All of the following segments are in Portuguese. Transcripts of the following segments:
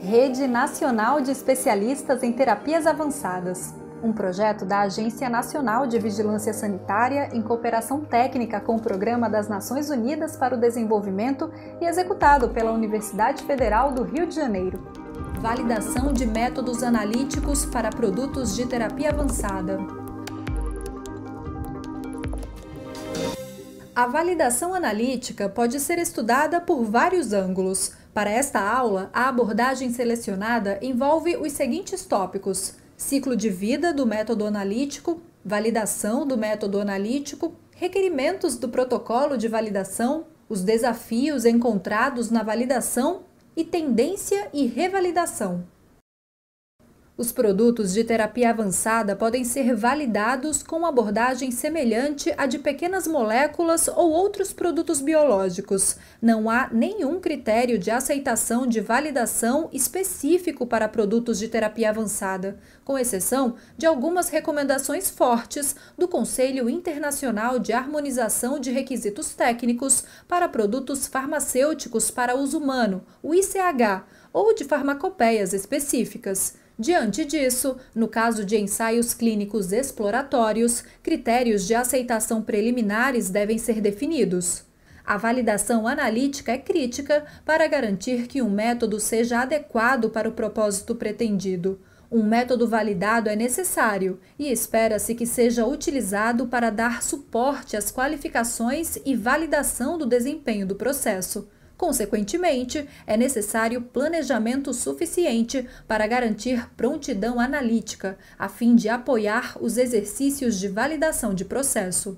Rede Nacional de Especialistas em Terapias Avançadas, um projeto da Agência Nacional de Vigilância Sanitária em cooperação técnica com o Programa das Nações Unidas para o Desenvolvimento e executado pela Universidade Federal do Rio de Janeiro. Validação de métodos analíticos para produtos de terapia avançada. A validação analítica pode ser estudada por vários ângulos. Para esta aula, a abordagem selecionada envolve os seguintes tópicos: ciclo de vida do método analítico, validação do método analítico, requerimentos do protocolo de validação, os desafios encontrados na validação e tendência e revalidação. Os produtos de terapia avançada podem ser validados com abordagem semelhante à de pequenas moléculas ou outros produtos biológicos. Não há nenhum critério de aceitação de validação específico para produtos de terapia avançada, com exceção de algumas recomendações fortes do Conselho Internacional de Harmonização de Requisitos Técnicos para produtos farmacêuticos para uso humano, o ICH, ou de farmacopeias específicas. Diante disso, no caso de ensaios clínicos exploratórios, critérios de aceitação preliminares devem ser definidos. A validação analítica é crítica para garantir que um método seja adequado para o propósito pretendido. Um método validado é necessário e espera-se que seja utilizado para dar suporte às qualificações e validação do desempenho do processo. Consequentemente, é necessário planejamento suficiente para garantir prontidão analítica, a fim de apoiar os exercícios de validação de processo.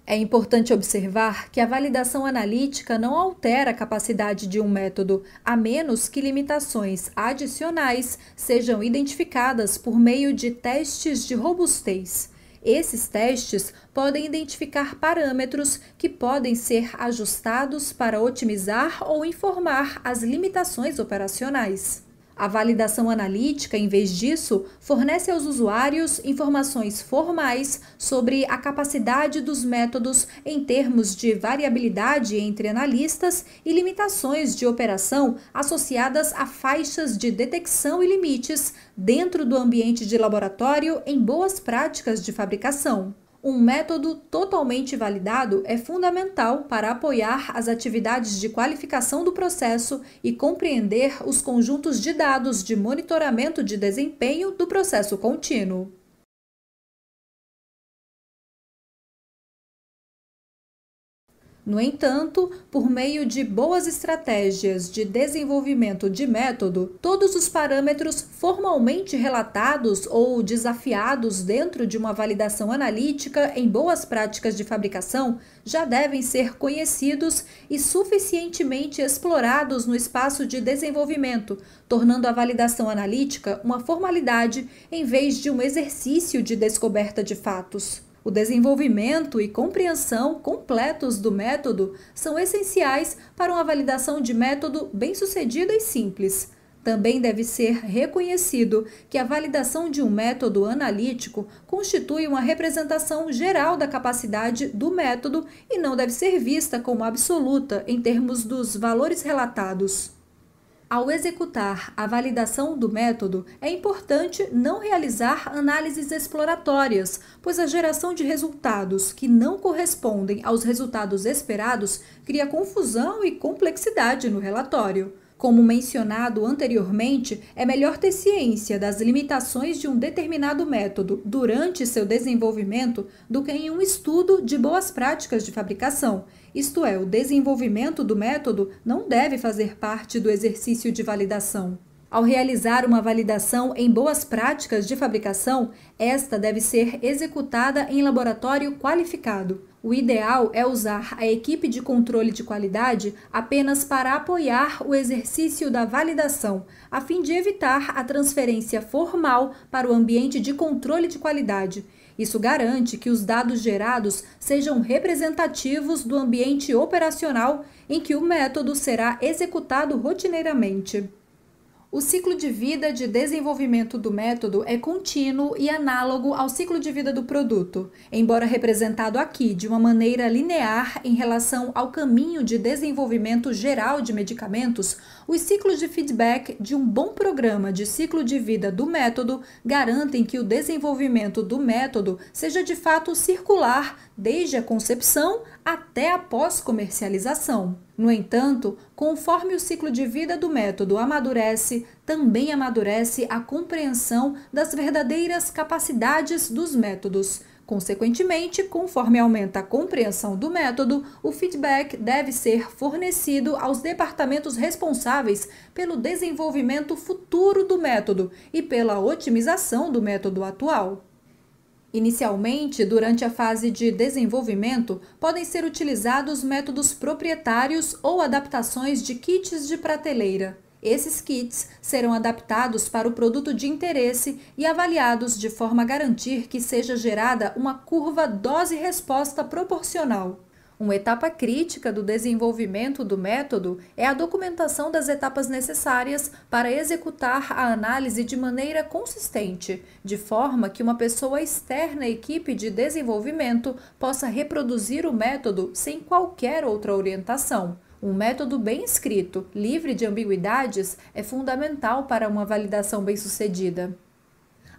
É importante observar que a validação analítica não altera a capacidade de um método, a menos que limitações adicionais sejam identificadas por meio de testes de robustez. Esses testes podem identificar parâmetros que podem ser ajustados para otimizar ou informar as limitações operacionais. A validação analítica, em vez disso, fornece aos usuários informações formais sobre a capacidade dos métodos em termos de variabilidade entre analistas e limitações de operação associadas a faixas de detecção e limites dentro do ambiente de laboratório em boas práticas de fabricação. Um método totalmente validado é fundamental para apoiar as atividades de qualificação do processo e compreender os conjuntos de dados de monitoramento de desempenho do processo contínuo. No entanto, por meio de boas estratégias de desenvolvimento de método, todos os parâmetros formalmente relatados ou desafiados dentro de uma validação analítica em boas práticas de fabricação já devem ser conhecidos e suficientemente explorados no espaço de desenvolvimento, tornando a validação analítica uma formalidade em vez de um exercício de descoberta de fatos. O desenvolvimento e compreensão completos do método são essenciais para uma validação de método bem-sucedida e simples. Também deve ser reconhecido que a validação de um método analítico constitui uma representação geral da capacidade do método e não deve ser vista como absoluta em termos dos valores relatados. Ao executar a validação do método, é importante não realizar análises exploratórias, pois a geração de resultados que não correspondem aos resultados esperados cria confusão e complexidade no relatório. Como mencionado anteriormente, é melhor ter ciência das limitações de um determinado método durante seu desenvolvimento do que em um estudo de boas práticas de fabricação. Isto é, o desenvolvimento do método não deve fazer parte do exercício de validação. Ao realizar uma validação em boas práticas de fabricação, esta deve ser executada em laboratório qualificado. O ideal é usar a equipe de controle de qualidade apenas para apoiar o exercício da validação, a fim de evitar a transferência formal para o ambiente de controle de qualidade. Isso garante que os dados gerados sejam representativos do ambiente operacional em que o método será executado rotineiramente. O ciclo de vida de desenvolvimento do método é contínuo e análogo ao ciclo de vida do produto, embora representado aqui de uma maneira linear em relação ao caminho de desenvolvimento geral de medicamentos. Os ciclos de feedback de um bom programa de ciclo de vida do método garantem que o desenvolvimento do método seja de fato circular desde a concepção até a pós-comercialização. No entanto, conforme o ciclo de vida do método amadurece, também amadurece a compreensão das verdadeiras capacidades dos métodos. Consequentemente, conforme aumenta a compreensão do método, o feedback deve ser fornecido aos departamentos responsáveis pelo desenvolvimento futuro do método e pela otimização do método atual. Inicialmente, durante a fase de desenvolvimento, podem ser utilizados métodos proprietários ou adaptações de kits de prateleira. Esses kits serão adaptados para o produto de interesse e avaliados de forma a garantir que seja gerada uma curva dose-resposta proporcional. Uma etapa crítica do desenvolvimento do método é a documentação das etapas necessárias para executar a análise de maneira consistente, de forma que uma pessoa externa à equipe de desenvolvimento possa reproduzir o método sem qualquer outra orientação. Um método bem escrito, livre de ambiguidades, é fundamental para uma validação bem-sucedida.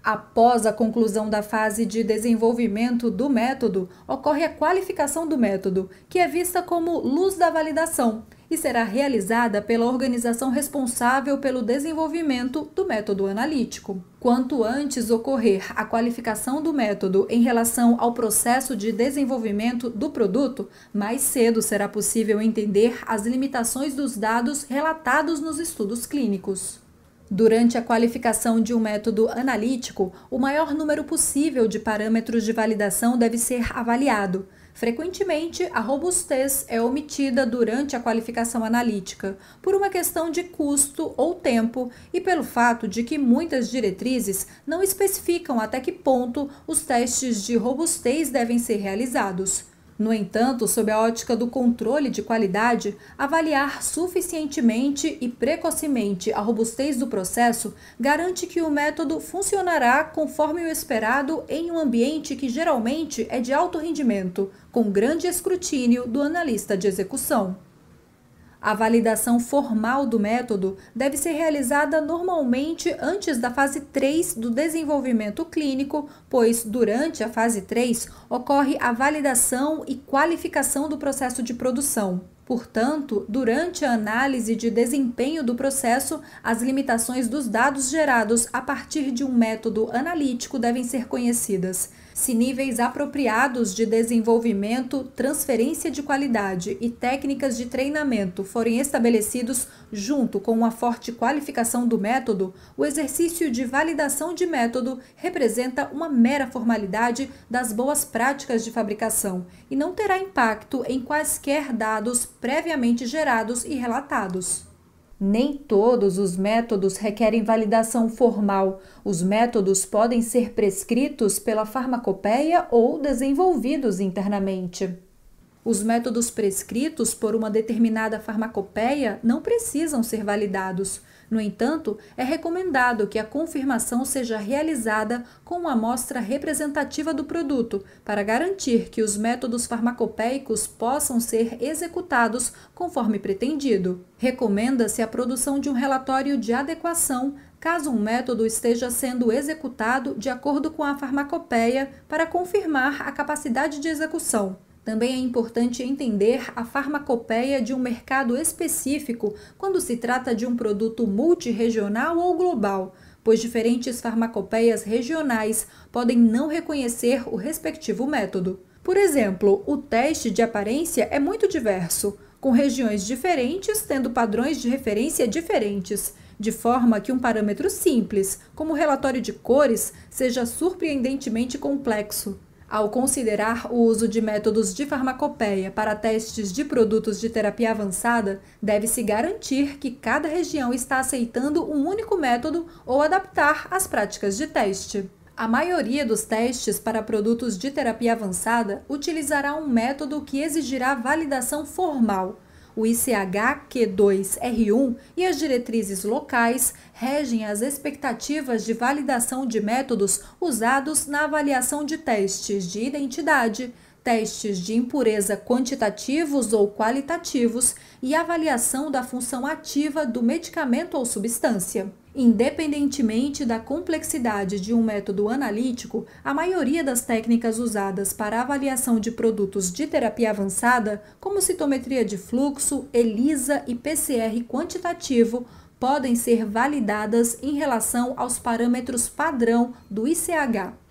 Após a conclusão da fase de desenvolvimento do método, ocorre a qualificação do método, que é vista como luz da validação e será realizada pela organização responsável pelo desenvolvimento do método analítico. Quanto antes ocorrer a qualificação do método em relação ao processo de desenvolvimento do produto, mais cedo será possível entender as limitações dos dados relatados nos estudos clínicos. Durante a qualificação de um método analítico, o maior número possível de parâmetros de validação deve ser avaliado. Frequentemente, a robustez é omitida durante a qualificação analítica, por uma questão de custo ou tempo e pelo fato de que muitas diretrizes não especificam até que ponto os testes de robustez devem ser realizados. No entanto, sob a ótica do controle de qualidade, avaliar suficientemente e precocemente a robustez do processo garante que o método funcionará conforme o esperado em um ambiente que geralmente é de alto rendimento, com grande escrutínio do analista de execução. A validação formal do método deve ser realizada normalmente antes da fase 3 do desenvolvimento clínico, pois durante a fase 3 ocorre a validação e qualificação do processo de produção. Portanto, durante a análise de desempenho do processo, as limitações dos dados gerados a partir de um método analítico devem ser conhecidas. Se níveis apropriados de desenvolvimento, transferência de qualidade e técnicas de treinamento forem estabelecidos junto com uma forte qualificação do método, o exercício de validação de método representa uma mera formalidade das boas práticas de fabricação e não terá impacto em quaisquer dados previamente gerados e relatados. Nem todos os métodos requerem validação formal. Os métodos podem ser prescritos pela farmacopeia ou desenvolvidos internamente. Os métodos prescritos por uma determinada farmacopeia não precisam ser validados. No entanto, é recomendado que a confirmação seja realizada com uma amostra representativa do produto, para garantir que os métodos farmacopeicos possam ser executados conforme pretendido. Recomenda-se a produção de um relatório de adequação, caso um método esteja sendo executado de acordo com a farmacopeia, para confirmar a capacidade de execução. Também é importante entender a farmacopeia de um mercado específico quando se trata de um produto multirregional ou global, pois diferentes farmacopeias regionais podem não reconhecer o respectivo método. Por exemplo, o teste de aparência é muito diverso, com regiões diferentes tendo padrões de referência diferentes, de forma que um parâmetro simples, como o relatório de cores, seja surpreendentemente complexo. Ao considerar o uso de métodos de farmacopeia para testes de produtos de terapia avançada, deve-se garantir que cada região está aceitando um único método ou adaptar as práticas de teste. A maioria dos testes para produtos de terapia avançada utilizará um método que exigirá validação formal. O ICH-Q2R1 e as diretrizes locais regem as expectativas de validação de métodos usados na avaliação de testes de identidade, testes de impureza quantitativos ou qualitativos e avaliação da função ativa do medicamento ou substância. Independentemente da complexidade de um método analítico, a maioria das técnicas usadas para avaliação de produtos de terapia avançada, como citometria de fluxo, ELISA e PCR quantitativo, podem ser validadas em relação aos parâmetros padrão do ICH.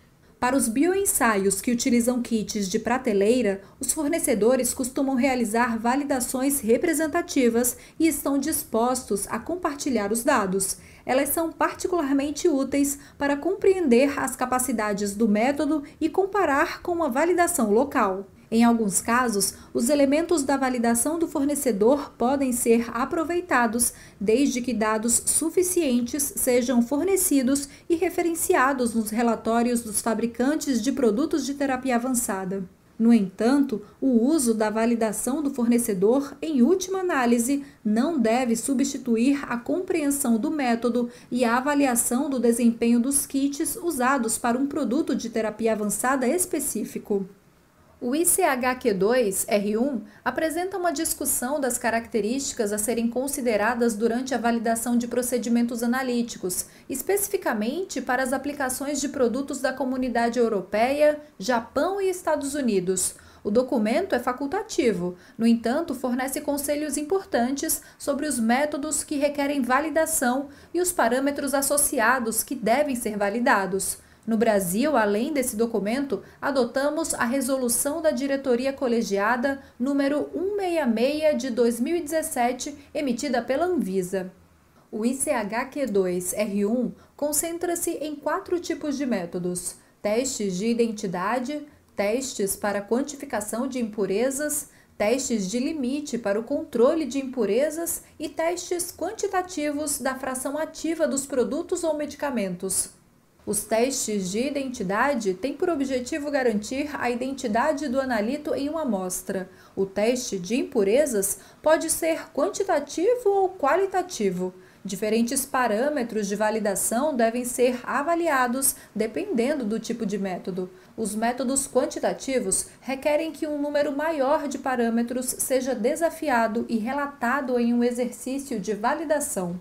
Para os bioensaios que utilizam kits de prateleira, os fornecedores costumam realizar validações representativas e estão dispostos a compartilhar os dados. Elas são particularmente úteis para compreender as capacidades do método e comparar com uma validação local. Em alguns casos, os elementos da validação do fornecedor podem ser aproveitados, desde que dados suficientes sejam fornecidos e referenciados nos relatórios dos fabricantes de produtos de terapia avançada. No entanto, o uso da validação do fornecedor, em última análise, não deve substituir a compreensão do método e a avaliação do desempenho dos kits usados para um produto de terapia avançada específico. O ICH-Q2R1 apresenta uma discussão das características a serem consideradas durante a validação de procedimentos analíticos, especificamente para as aplicações de produtos da Comunidade Europeia, Japão e Estados Unidos. O documento é facultativo, no entanto, fornece conselhos importantes sobre os métodos que requerem validação e os parâmetros associados que devem ser validados. No Brasil, além desse documento, adotamos a Resolução da Diretoria Colegiada número 166 de 2017, emitida pela Anvisa. O ICH-Q2R1 concentra-se em 4 tipos de métodos: testes de identidade, testes para quantificação de impurezas, testes de limite para o controle de impurezas e testes quantitativos da fração ativa dos produtos ou medicamentos. Os testes de identidade têm por objetivo garantir a identidade do analito em uma amostra. O teste de impurezas pode ser quantitativo ou qualitativo. Diferentes parâmetros de validação devem ser avaliados dependendo do tipo de método. Os métodos quantitativos requerem que um número maior de parâmetros seja desafiado e relatado em um exercício de validação.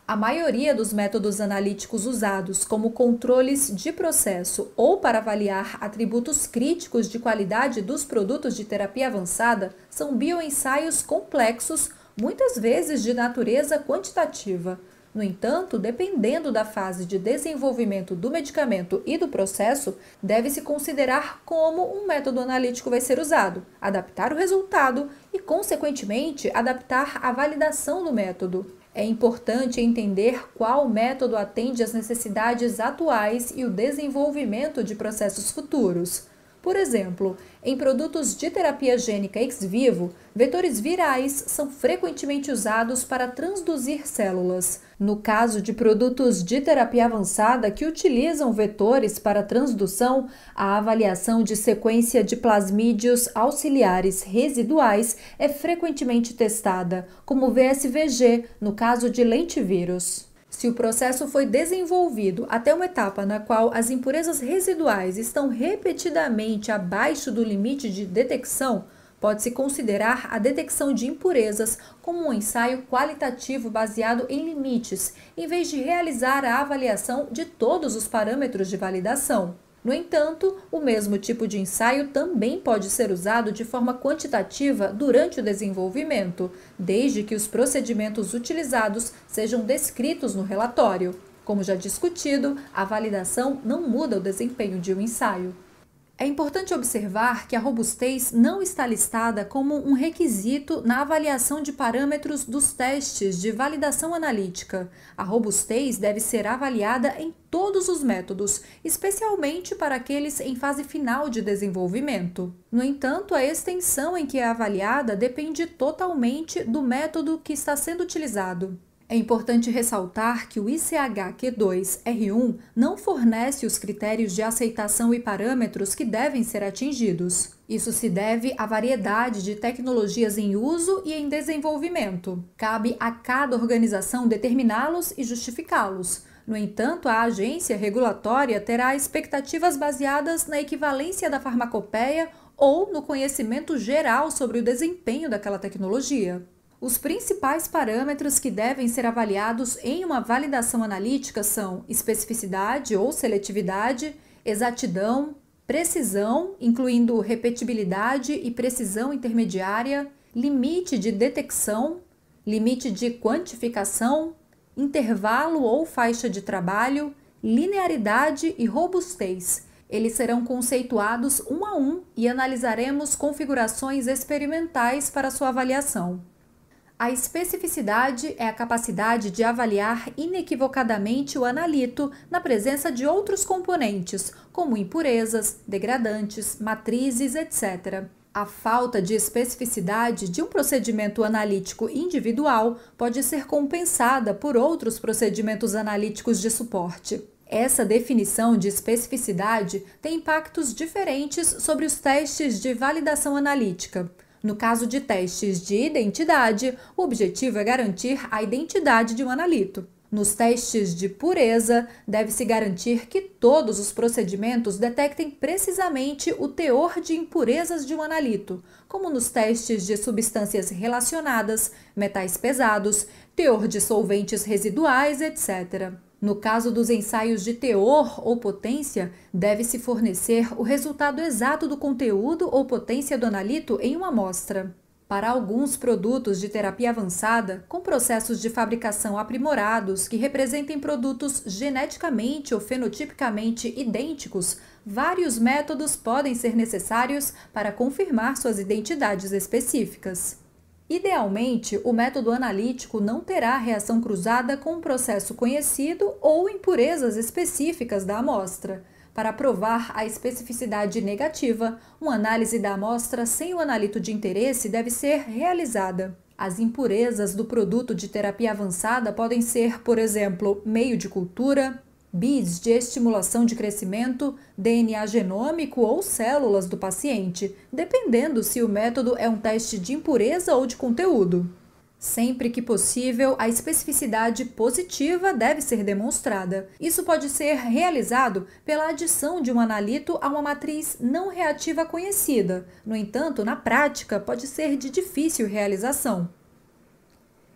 A maioria dos métodos analíticos usados como controles de processo ou para avaliar atributos críticos de qualidade dos produtos de terapia avançada são bioensaios complexos, muitas vezes de natureza quantitativa. No entanto, dependendo da fase de desenvolvimento do medicamento e do processo, deve-se considerar como um método analítico vai ser usado, adaptar o resultado e, consequentemente, adaptar a validação do método. É importante entender qual método atende às necessidades atuais e o desenvolvimento de processos futuros. Por exemplo, em produtos de terapia gênica ex vivo, vetores virais são frequentemente usados para transduzir células. No caso de produtos de terapia avançada que utilizam vetores para transdução, a avaliação de sequência de plasmídios auxiliares residuais é frequentemente testada, como VSVG, no caso de lentivírus. Se o processo foi desenvolvido até uma etapa na qual as impurezas residuais estão repetidamente abaixo do limite de detecção, pode-se considerar a detecção de impurezas como um ensaio qualitativo baseado em limites, em vez de realizar a avaliação de todos os parâmetros de validação. No entanto, o mesmo tipo de ensaio também pode ser usado de forma quantitativa durante o desenvolvimento, desde que os procedimentos utilizados sejam descritos no relatório. Como já discutido, a validação não muda o desempenho de um ensaio. É importante observar que a robustez não está listada como um requisito na avaliação de parâmetros dos testes de validação analítica. A robustez deve ser avaliada em todos os métodos, especialmente para aqueles em fase final de desenvolvimento. No entanto, a extensão em que é avaliada depende totalmente do método que está sendo utilizado. É importante ressaltar que o ICH-Q2R1 não fornece os critérios de aceitação e parâmetros que devem ser atingidos. Isso se deve à variedade de tecnologias em uso e em desenvolvimento. Cabe a cada organização determiná-los e justificá-los. No entanto, a agência regulatória terá expectativas baseadas na equivalência da farmacopeia ou no conhecimento geral sobre o desempenho daquela tecnologia. Os principais parâmetros que devem ser avaliados em uma validação analítica são especificidade ou seletividade, exatidão, precisão, incluindo repetibilidade e precisão intermediária, limite de detecção, limite de quantificação, intervalo ou faixa de trabalho, linearidade e robustez. Eles serão conceituados um a um e analisaremos configurações experimentais para sua avaliação. A especificidade é a capacidade de avaliar inequivocadamente o analito na presença de outros componentes, como impurezas, degradantes, matrizes, etc. A falta de especificidade de um procedimento analítico individual pode ser compensada por outros procedimentos analíticos de suporte. Essa definição de especificidade tem impactos diferentes sobre os testes de validação analítica. No caso de testes de identidade, o objetivo é garantir a identidade de um analito. Nos testes de pureza, deve-se garantir que todos os procedimentos detectem precisamente o teor de impurezas de um analito, como nos testes de substâncias relacionadas, metais pesados, teor de solventes residuais, etc. No caso dos ensaios de teor ou potência, deve-se fornecer o resultado exato do conteúdo ou potência do analito em uma amostra. Para alguns produtos de terapia avançada, com processos de fabricação aprimorados que representem produtos geneticamente ou fenotipicamente idênticos, vários métodos podem ser necessários para confirmar suas identidades específicas. Idealmente, o método analítico não terá reação cruzada com um processo conhecido ou impurezas específicas da amostra. Para provar a especificidade negativa, uma análise da amostra sem o analito de interesse deve ser realizada. As impurezas do produto de terapia avançada podem ser, por exemplo, meio de cultura, BIDs de estimulação de crescimento, DNA genômico ou células do paciente, dependendo se o método é um teste de impureza ou de conteúdo. Sempre que possível, a especificidade positiva deve ser demonstrada. Isso pode ser realizado pela adição de um analito a uma matriz não reativa conhecida. No entanto, na prática, pode ser de difícil realização.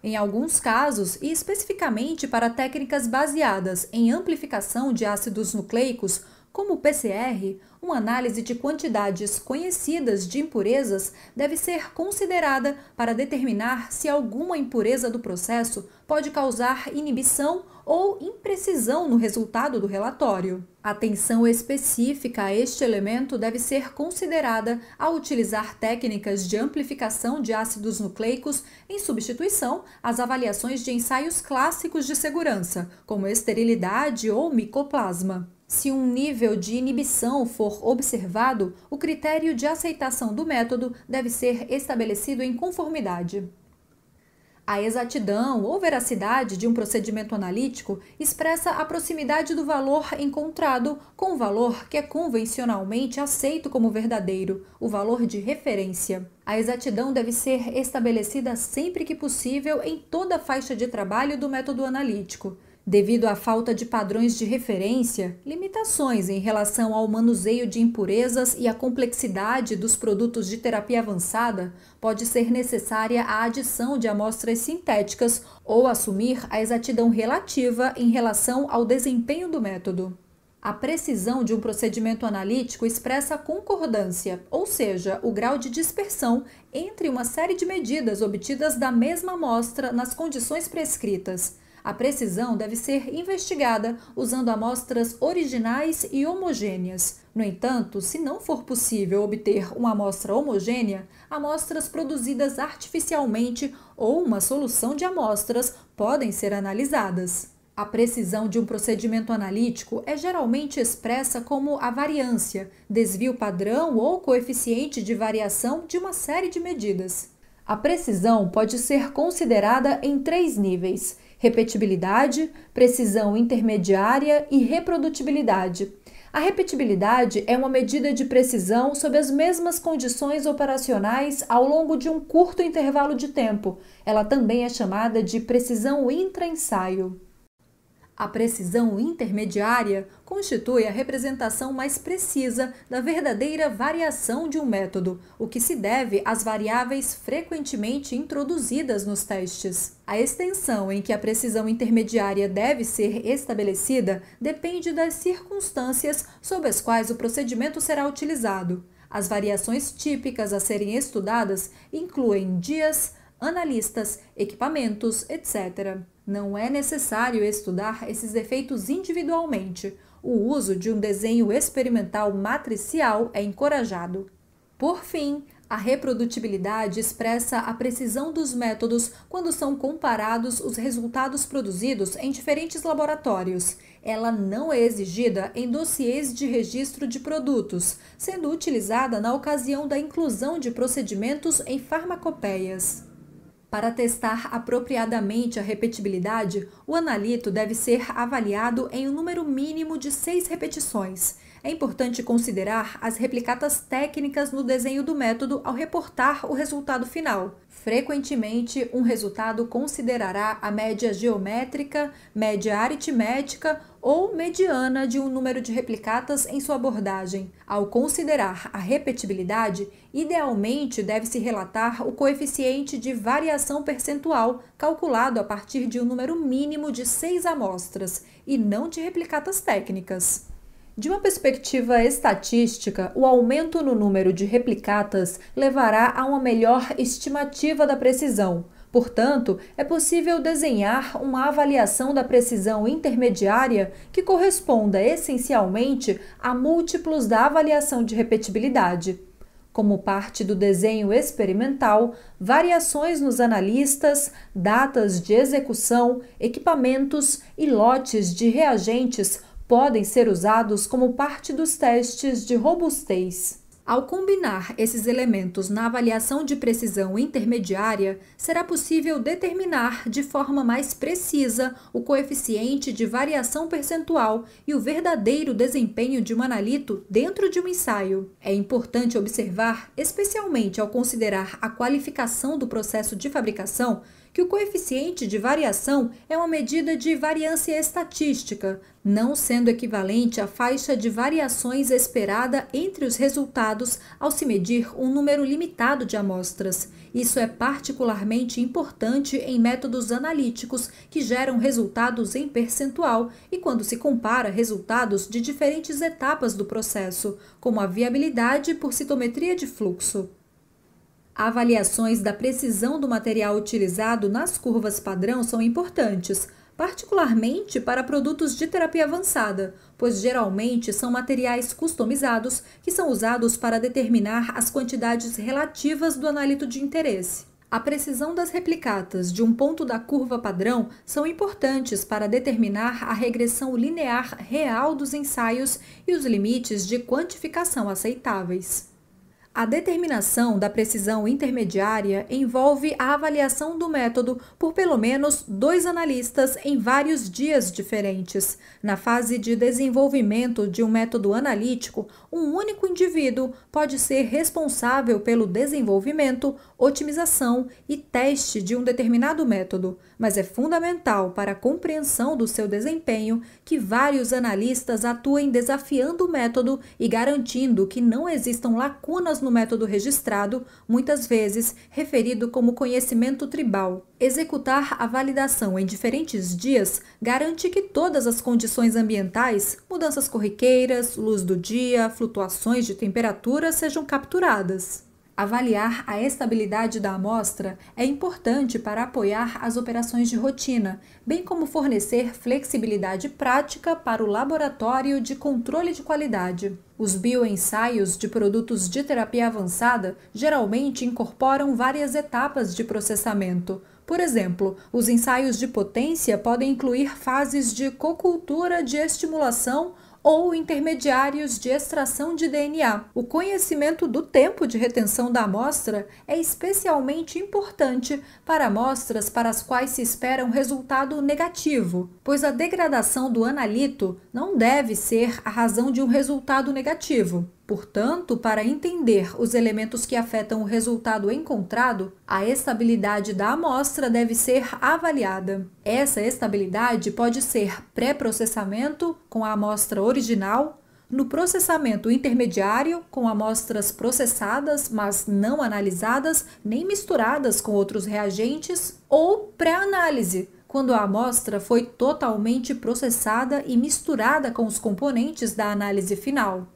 Em alguns casos, e especificamente para técnicas baseadas em amplificação de ácidos nucleicos, como o PCR, uma análise de quantidades conhecidas de impurezas deve ser considerada para determinar se alguma impureza do processo pode causar inibição ou imprecisão no resultado do relatório. Atenção específica a este elemento deve ser considerada ao utilizar técnicas de amplificação de ácidos nucleicos em substituição às avaliações de ensaios clássicos de segurança, como esterilidade ou micoplasma. Se um nível de inibição for observado, o critério de aceitação do método deve ser estabelecido em conformidade. A exatidão ou veracidade de um procedimento analítico expressa a proximidade do valor encontrado com o valor que é convencionalmente aceito como verdadeiro, o valor de referência. A exatidão deve ser estabelecida sempre que possível em toda a faixa de trabalho do método analítico. Devido à falta de padrões de referência, limitações em relação ao manuseio de impurezas e à complexidade dos produtos de terapia avançada, pode ser necessária a adição de amostras sintéticas ou assumir a exatidão relativa em relação ao desempenho do método. A precisão de um procedimento analítico expressa a concordância, ou seja, o grau de dispersão entre uma série de medidas obtidas da mesma amostra nas condições prescritas. A precisão deve ser investigada usando amostras originais e homogêneas. No entanto, se não for possível obter uma amostra homogênea, amostras produzidas artificialmente ou uma solução de amostras podem ser analisadas. A precisão de um procedimento analítico é geralmente expressa como a variância, desvio padrão ou coeficiente de variação de uma série de medidas. A precisão pode ser considerada em 3 níveis: repetibilidade, precisão intermediária e reprodutibilidade. A repetibilidade é uma medida de precisão sob as mesmas condições operacionais ao longo de um curto intervalo de tempo. Ela também é chamada de precisão intra-ensaio. A precisão intermediária constitui a representação mais precisa da verdadeira variação de um método, o que se deve às variáveis frequentemente introduzidas nos testes. A extensão em que a precisão intermediária deve ser estabelecida depende das circunstâncias sob as quais o procedimento será utilizado. As variações típicas a serem estudadas incluem dias, analistas, equipamentos, etc. Não é necessário estudar esses efeitos individualmente. O uso de um desenho experimental matricial é encorajado. Por fim, a reprodutibilidade expressa a precisão dos métodos quando são comparados os resultados produzidos em diferentes laboratórios. Ela não é exigida em dossiês de registro de produtos, sendo utilizada na ocasião da inclusão de procedimentos em farmacopeias. Para testar apropriadamente a repetibilidade, o analito deve ser avaliado em um número mínimo de 6 repetições. É importante considerar as replicatas técnicas no desenho do método ao reportar o resultado final. Frequentemente, um resultado considerará a média geométrica, média aritmética ou mediana de um número de replicatas em sua abordagem. Ao considerar a repetibilidade, idealmente deve-se relatar o coeficiente de variação percentual calculado a partir de um número mínimo de 6 amostras e não de replicatas técnicas. De uma perspectiva estatística, o aumento no número de replicatas levará a uma melhor estimativa da precisão. Portanto, é possível desenhar uma avaliação da precisão intermediária que corresponda essencialmente a múltiplos da avaliação de repetibilidade. Como parte do desenho experimental, variações nos analistas, datas de execução, equipamentos e lotes de reagentes podem ser usados como parte dos testes de robustez. Ao combinar esses elementos na avaliação de precisão intermediária, será possível determinar de forma mais precisa o coeficiente de variação percentual e o verdadeiro desempenho de um analito dentro de um ensaio. É importante observar, especialmente ao considerar a qualificação do processo de fabricação, que o coeficiente de variação é uma medida de variância estatística, não sendo equivalente à faixa de variações esperada entre os resultados ao se medir um número limitado de amostras. Isso é particularmente importante em métodos analíticos que geram resultados em percentual e quando se compara resultados de diferentes etapas do processo, como a viabilidade por citometria de fluxo. Avaliações da precisão do material utilizado nas curvas padrão são importantes, particularmente para produtos de terapia avançada, pois geralmente são materiais customizados que são usados para determinar as quantidades relativas do analito de interesse. A precisão das replicatas de um ponto da curva padrão são importantes para determinar a regressão linear real dos ensaios e os limites de quantificação aceitáveis. A determinação da precisão intermediária envolve a avaliação do método por pelo menos 2 analistas em vários dias diferentes. Na fase de desenvolvimento de um método analítico, um único indivíduo pode ser responsável pelo desenvolvimento, otimização e teste de um determinado método, mas é fundamental para a compreensão do seu desempenho que vários analistas atuem desafiando o método e garantindo que não existam lacunas no método registrado, muitas vezes referido como conhecimento tribal. Executar a validação em diferentes dias garante que todas as condições ambientais, mudanças corriqueiras, luz do dia, flutuações de temperatura sejam capturadas. Avaliar a estabilidade da amostra é importante para apoiar as operações de rotina, bem como fornecer flexibilidade prática para o laboratório de controle de qualidade. Os bioensaios de produtos de terapia avançada geralmente incorporam várias etapas de processamento. Por exemplo, os ensaios de potência podem incluir fases de cocultura de estimulação ou intermediários de extração de DNA. O conhecimento do tempo de retenção da amostra é especialmente importante para amostras para as quais se espera um resultado negativo, pois a degradação do analito não deve ser a razão de um resultado negativo. Portanto, para entender os elementos que afetam o resultado encontrado, a estabilidade da amostra deve ser avaliada. Essa estabilidade pode ser pré-processamento com a amostra original, no processamento intermediário com amostras processadas, mas não analisadas nem misturadas com outros reagentes, ou pré-análise, quando a amostra foi totalmente processada e misturada com os componentes da análise final.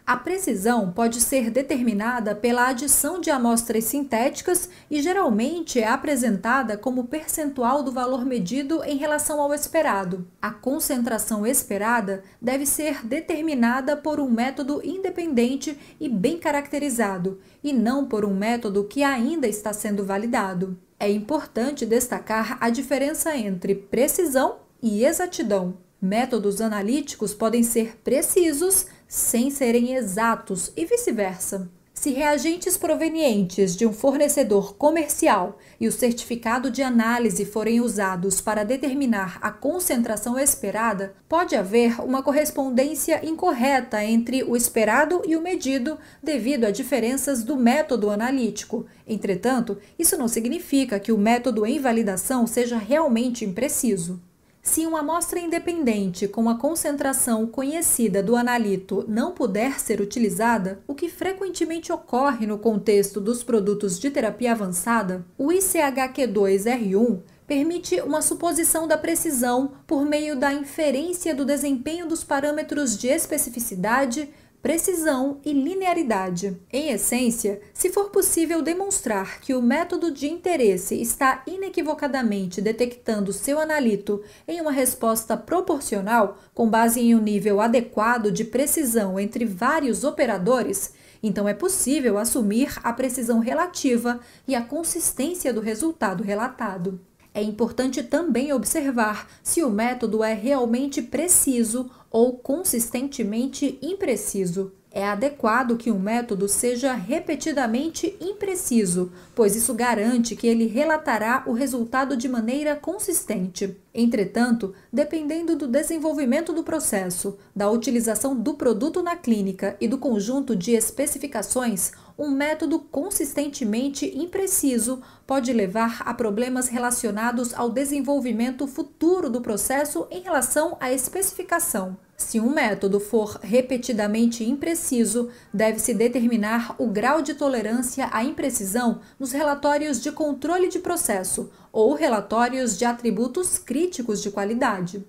A precisão pode ser determinada pela adição de amostras sintéticas e geralmente é apresentada como percentual do valor medido em relação ao esperado. A concentração esperada deve ser determinada por um método independente e bem caracterizado, e não por um método que ainda está sendo validado. É importante destacar a diferença entre precisão e exatidão. Métodos analíticos podem ser precisos sem serem exatos e vice-versa. Se reagentes provenientes de um fornecedor comercial e o certificado de análise forem usados para determinar a concentração esperada, pode haver uma correspondência incorreta entre o esperado e o medido devido a diferenças do método analítico. Entretanto, isso não significa que o método em validação seja realmente impreciso. Se uma amostra independente com a concentração conhecida do analito não puder ser utilizada, o que frequentemente ocorre no contexto dos produtos de terapia avançada, o ICHQ2-R1 permite uma suposição da precisão por meio da inferência do desempenho dos parâmetros de especificidade, precisão e linearidade. Em essência, se for possível demonstrar que o método de interesse está inequivocadamente detectando seu analito em uma resposta proporcional, com base em um nível adequado de precisão entre vários operadores, então é possível assumir a precisão relativa e a consistência do resultado relatado. É importante também observar se o método é realmente preciso ou consistentemente impreciso. É adequado que um método seja repetidamente impreciso, pois isso garante que ele relatará o resultado de maneira consistente. Entretanto, dependendo do desenvolvimento do processo, da utilização do produto na clínica e do conjunto de especificações, um método consistentemente impreciso pode levar a problemas relacionados ao desenvolvimento futuro do processo em relação à especificação. Se um método for repetidamente impreciso, deve-se determinar o grau de tolerância à imprecisão nos relatórios de controle de processo ou relatórios de atributos críticos de qualidade.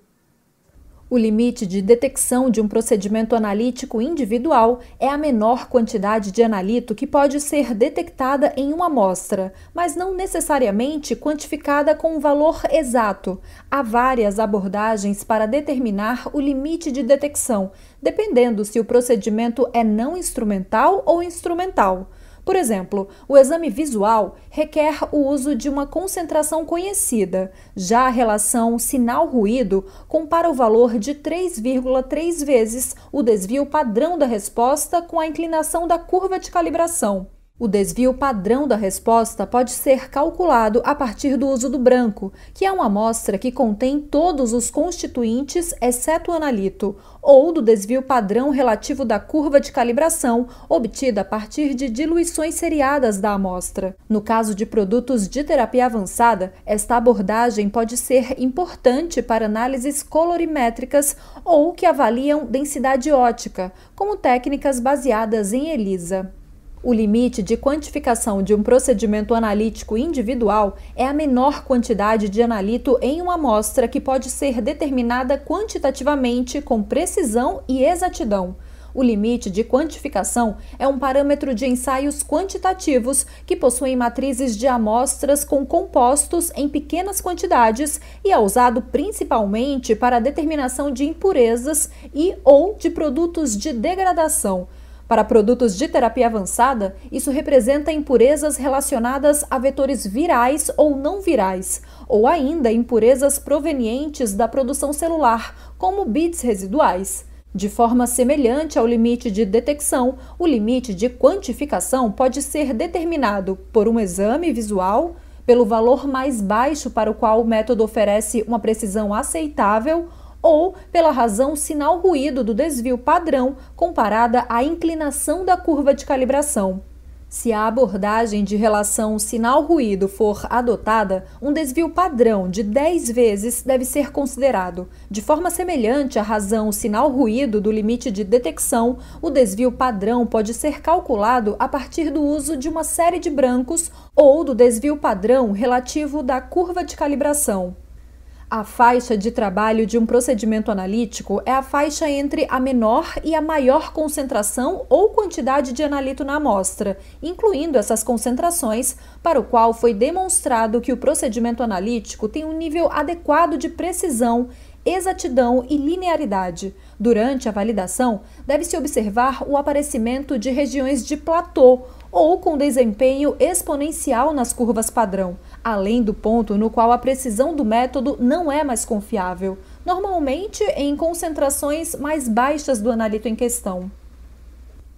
O limite de detecção de um procedimento analítico individual é a menor quantidade de analito que pode ser detectada em uma amostra, mas não necessariamente quantificada com um valor exato. Há várias abordagens para determinar o limite de detecção, dependendo se o procedimento é não instrumental ou instrumental. Por exemplo, o exame visual requer o uso de uma concentração conhecida. Já a relação sinal-ruído compara o valor de 3,3 vezes o desvio padrão da resposta com a inclinação da curva de calibração. O desvio padrão da resposta pode ser calculado a partir do uso do branco, que é uma amostra que contém todos os constituintes, exceto o analito, ou do desvio padrão relativo da curva de calibração, obtida a partir de diluições seriadas da amostra. No caso de produtos de terapia avançada, esta abordagem pode ser importante para análises colorimétricas ou que avaliam densidade óptica, como técnicas baseadas em ELISA. O limite de quantificação de um procedimento analítico individual é a menor quantidade de analito em uma amostra que pode ser determinada quantitativamente com precisão e exatidão. O limite de quantificação é um parâmetro de ensaios quantitativos que possuem matrizes de amostras com compostos em pequenas quantidades e é usado principalmente para a determinação de impurezas ou de produtos de degradação. Para produtos de terapia avançada, isso representa impurezas relacionadas a vetores virais ou não virais, ou ainda impurezas provenientes da produção celular, como bits residuais. De forma semelhante ao limite de detecção, o limite de quantificação pode ser determinado por um exame visual, pelo valor mais baixo para o qual o método oferece uma precisão aceitável, ou pela razão sinal-ruído do desvio padrão comparada à inclinação da curva de calibração. Se a abordagem de relação sinal-ruído for adotada, um desvio padrão de 10 vezes deve ser considerado. De forma semelhante à razão sinal-ruído do limite de detecção, o desvio padrão pode ser calculado a partir do uso de uma série de brancos ou do desvio padrão relativo da curva de calibração. A faixa de trabalho de um procedimento analítico é a faixa entre a menor e a maior concentração ou quantidade de analito na amostra, incluindo essas concentrações, para o qual foi demonstrado que o procedimento analítico tem um nível adequado de precisão, exatidão e linearidade. Durante a validação, deve-se observar o aparecimento de regiões de platô ou com desempenho exponencial nas curvas padrão, além do ponto no qual a precisão do método não é mais confiável, normalmente em concentrações mais baixas do analito em questão.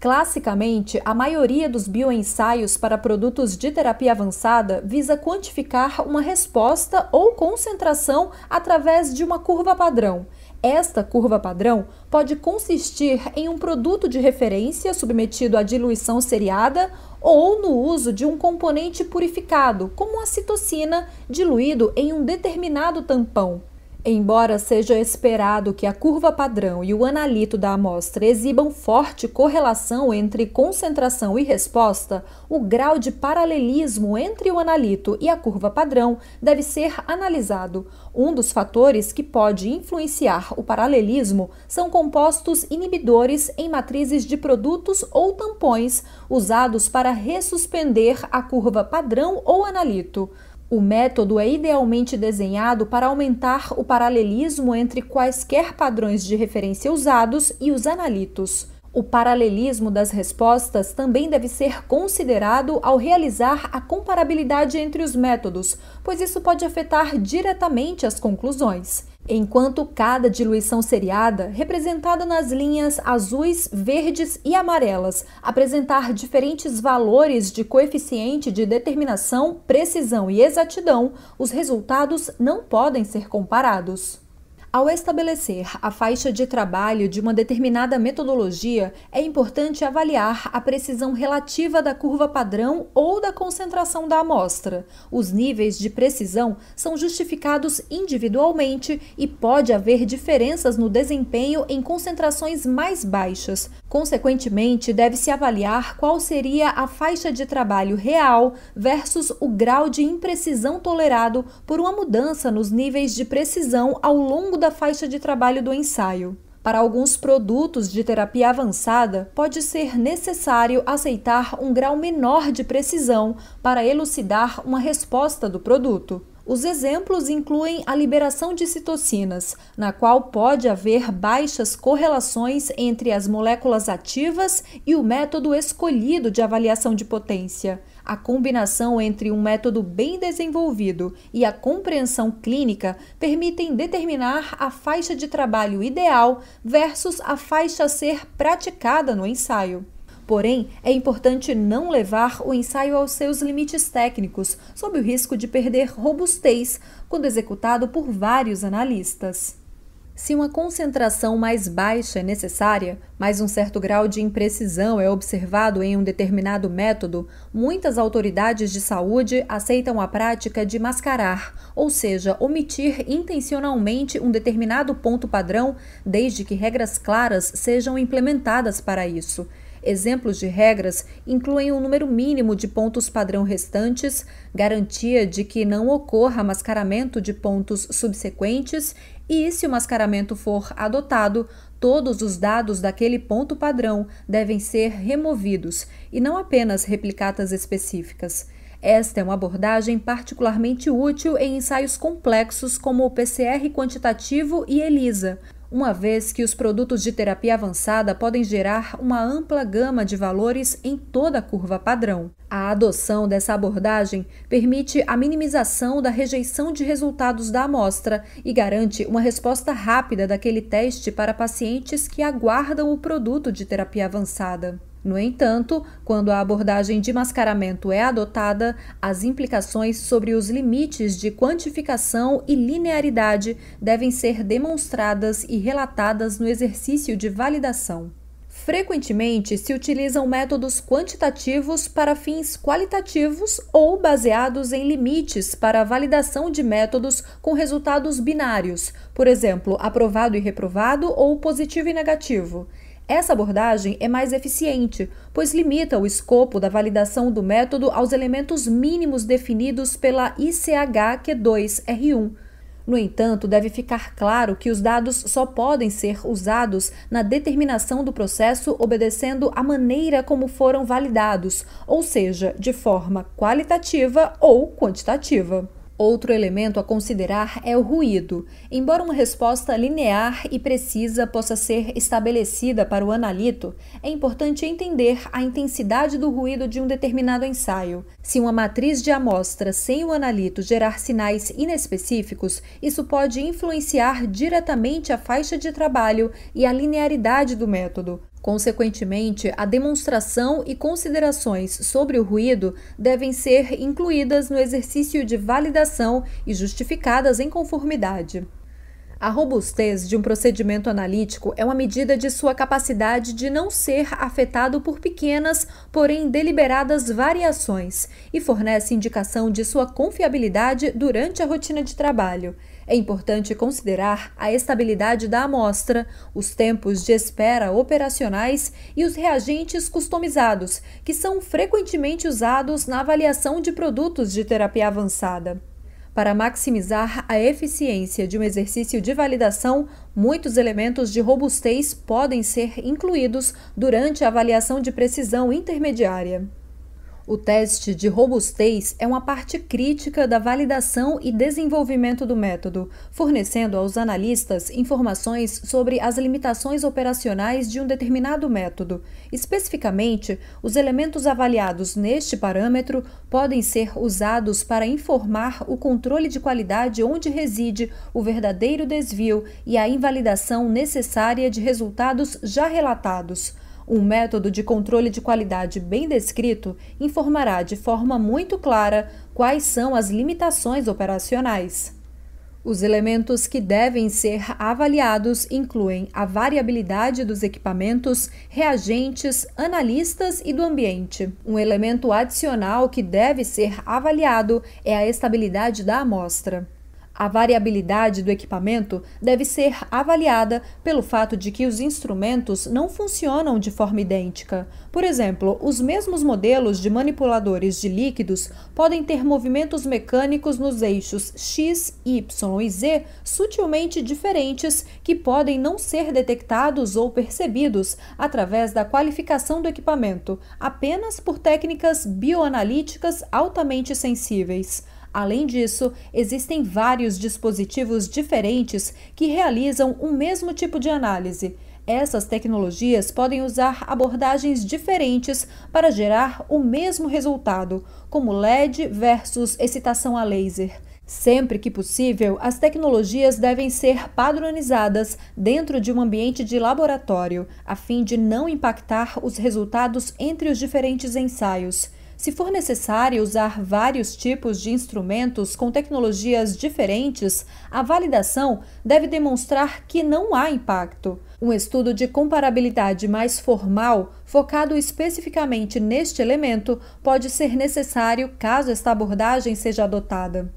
Classicamente, a maioria dos bioensaios para produtos de terapia avançada visa quantificar uma resposta ou concentração através de uma curva padrão. Esta curva padrão pode consistir em um produto de referência submetido à diluição seriada ou no uso de um componente purificado, como a citocina, diluído em um determinado tampão. Embora seja esperado que a curva padrão e o analito da amostra exibam forte correlação entre concentração e resposta, o grau de paralelismo entre o analito e a curva padrão deve ser analisado. Um dos fatores que pode influenciar o paralelismo são compostos inibidores em matrizes de produtos ou tampões usados para ressuspender a curva padrão ou analito. O método é idealmente desenhado para aumentar o paralelismo entre quaisquer padrões de referência usados e os analitos. O paralelismo das respostas também deve ser considerado ao realizar a comparabilidade entre os métodos, pois isso pode afetar diretamente as conclusões. Enquanto cada diluição seriada, representada nas linhas azuis, verdes e amarelas, apresentar diferentes valores de coeficiente de determinação, precisão e exatidão, os resultados não podem ser comparados. Ao estabelecer a faixa de trabalho de uma determinada metodologia, é importante avaliar a precisão relativa da curva padrão ou da concentração da amostra. Os níveis de precisão são justificados individualmente e pode haver diferenças no desempenho em concentrações mais baixas. Consequentemente, deve-se avaliar qual seria a faixa de trabalho real versus o grau de imprecisão tolerado por uma mudança nos níveis de precisão ao longo da faixa de trabalho do ensaio. Para alguns produtos de terapia avançada, pode ser necessário aceitar um grau menor de precisão para elucidar uma resposta do produto. Os exemplos incluem a liberação de citocinas, na qual pode haver baixas correlações entre as moléculas ativas e o método escolhido de avaliação de potência. A combinação entre um método bem desenvolvido e a compreensão clínica permitem determinar a faixa de trabalho ideal versus a faixa a ser praticada no ensaio. Porém, é importante não levar o ensaio aos seus limites técnicos, sob o risco de perder robustez quando executado por vários analistas. Se uma concentração mais baixa é necessária, mas um certo grau de imprecisão é observado em um determinado método, muitas autoridades de saúde aceitam a prática de mascarar, ou seja, omitir intencionalmente um determinado ponto padrão, desde que regras claras sejam implementadas para isso. Exemplos de regras incluem um número mínimo de pontos padrão restantes, garantia de que não ocorra mascaramento de pontos subsequentes e, se o mascaramento for adotado, todos os dados daquele ponto padrão devem ser removidos e não apenas replicatas específicas. Esta é uma abordagem particularmente útil em ensaios complexos como o PCR quantitativo e ELISA. uma vez que os produtos de terapia avançada podem gerar uma ampla gama de valores em toda a curva padrão. A adoção dessa abordagem permite a minimização da rejeição de resultados da amostra e garante uma resposta rápida daquele teste para pacientes que aguardam o produto de terapia avançada. No entanto, quando a abordagem de mascaramento é adotada, as implicações sobre os limites de quantificação e linearidade devem ser demonstradas e relatadas no exercício de validação. Frequentemente se utilizam métodos quantitativos para fins qualitativos ou baseados em limites para a validação de métodos com resultados binários, por exemplo, aprovado e reprovado ou positivo e negativo. Essa abordagem é mais eficiente, pois limita o escopo da validação do método aos elementos mínimos definidos pela ICH-Q2-R1. No entanto, deve ficar claro que os dados só podem ser usados na determinação do processo obedecendo à maneira como foram validados, ou seja, de forma qualitativa ou quantitativa. Outro elemento a considerar é o ruído. Embora uma resposta linear e precisa possa ser estabelecida para o analito, é importante entender a intensidade do ruído de um determinado ensaio. Se uma matriz de amostra sem o analito gerar sinais inespecíficos, isso pode influenciar diretamente a faixa de trabalho e a linearidade do método. Consequentemente, a demonstração e considerações sobre o ruído devem ser incluídas no exercício de validação e justificadas em conformidade. A robustez de um procedimento analítico é uma medida de sua capacidade de não ser afetado por pequenas, porém deliberadas variações e fornece indicação de sua confiabilidade durante a rotina de trabalho. É importante considerar a estabilidade da amostra, os tempos de espera operacionais e os reagentes customizados, que são frequentemente usados na avaliação de produtos de terapia avançada. Para maximizar a eficiência de um exercício de validação, muitos elementos de robustez podem ser incluídos durante a avaliação de precisão intermediária. O teste de robustez é uma parte crítica da validação e desenvolvimento do método, fornecendo aos analistas informações sobre as limitações operacionais de um determinado método. Especificamente, os elementos avaliados neste parâmetro podem ser usados para informar o controle de qualidade onde reside o verdadeiro desvio e a invalidação necessária de resultados já relatados. Um método de controle de qualidade bem descrito informará de forma muito clara quais são as limitações operacionais. Os elementos que devem ser avaliados incluem a variabilidade dos equipamentos, reagentes, analistas e do ambiente. Um elemento adicional que deve ser avaliado é a estabilidade da amostra. A variabilidade do equipamento deve ser avaliada pelo fato de que os instrumentos não funcionam de forma idêntica. Por exemplo, os mesmos modelos de manipuladores de líquidos podem ter movimentos mecânicos nos eixos X, Y e Z sutilmente diferentes que podem não ser detectados ou percebidos através da qualificação do equipamento, apenas por técnicas bioanalíticas altamente sensíveis. Além disso, existem vários dispositivos diferentes que realizam o mesmo tipo de análise. Essas tecnologias podem usar abordagens diferentes para gerar o mesmo resultado, como LED versus excitação a laser. Sempre que possível, as tecnologias devem ser padronizadas dentro de um ambiente de laboratório, a fim de não impactar os resultados entre os diferentes ensaios. Se for necessário usar vários tipos de instrumentos com tecnologias diferentes, a validação deve demonstrar que não há impacto. Um estudo de comparabilidade mais formal, focado especificamente neste elemento, pode ser necessário caso esta abordagem seja adotada.